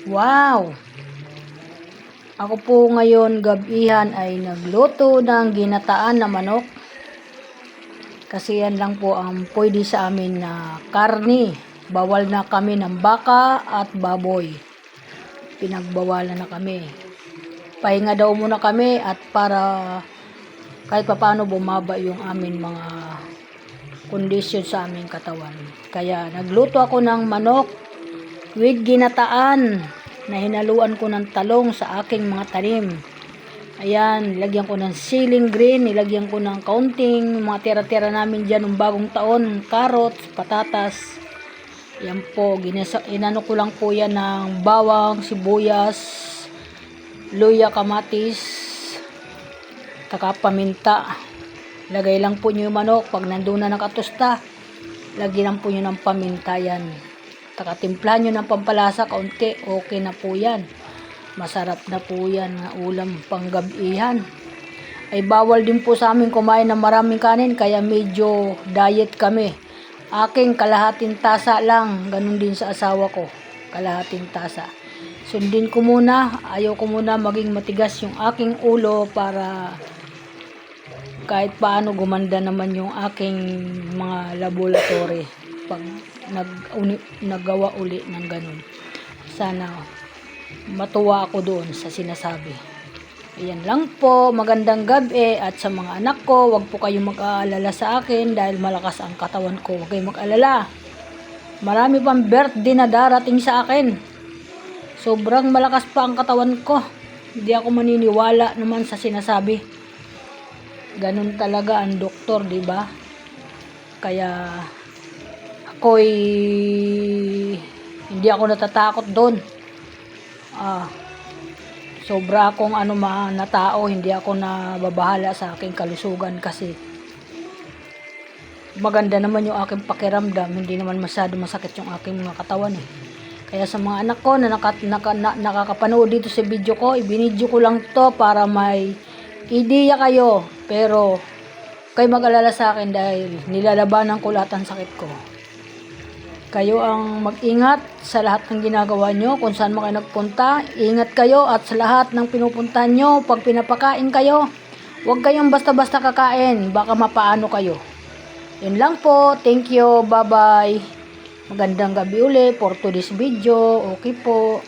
Wow! Ako po ngayon gabihan ay nagluto ng ginataan na manok. Kasi yan lang po ang pwede sa amin na karni. Bawal na kami ng baka at baboy. Pinagbawalan na kami. Pahinga daw muna kami at para kahit papaano bumaba yung amin mga kondisyon sa aming katawan. Kaya nagluto ako ng manok with ginataan na hinaluan ko ng talong sa aking mga tanim. Ayan, nilagyan ko ng ceiling green, nilagyan ko ng kaunting mga tira-tira namin dyan ng bagong taon, carrots, patatas. Yan po, inano ko lang po yan ng bawang, sibuyas, luya, kamatis, taka paminta. Lagay lang po nyo yung manok, pag nandun na nakatusta, lagyan lang po nyo ng paminta yan. Timplahan nyo ng pampalasa kaunti, okay na po yan. Masarap na po yan na ulam panggabihan. Ay bawal din po sa amin kumain ng maraming kanin, kaya medyo diet kami. Aking kalahating tasa lang, ganun din sa asawa ko, kalahating tasa. Sundin ko muna, ayaw ko muna maging matigas yung aking ulo para kahit paano gumanda naman yung aking mga laboratory pag nagawa uli ng ganun. Sana matuwa ako doon sa sinasabi. Ayan lang po, magandang gabi, at sa mga anak ko, wag po kayong mag-aalala sa akin dahil malakas ang katawan ko. Wag kayong mag-alala. Marami pang birthday na darating sa akin. Sobrang malakas pa ang katawan ko. Hindi ako maniniwala naman sa sinasabi. Ganun talaga ang doktor, di ba? Kaya ako'y hindi ako natatakot doon. Sobra akong na tao, hindi ako nababahala sa aking kalusugan kasi maganda naman yung aking pakiramdam, hindi naman masyado masakit yung aking mga katawan eh. Kaya sa mga anak ko na nakakapanood dito sa video ko, ibinidyo ko lang to para may ideya kayo, pero kayo mag-alala sa akin dahil nilalabanan ko lahat ng sakit ko. Kayo ang mag-ingat sa lahat ng ginagawa nyo, kung saan mo kayo nagpunta, ingat kayo, at sa lahat ng pinupuntahan nyo, pag pinapakain kayo, huwag kayong basta-basta kakain, baka mapaano kayo. Yun lang po, thank you, bye bye. Magandang gabi uli for today's video, okay po.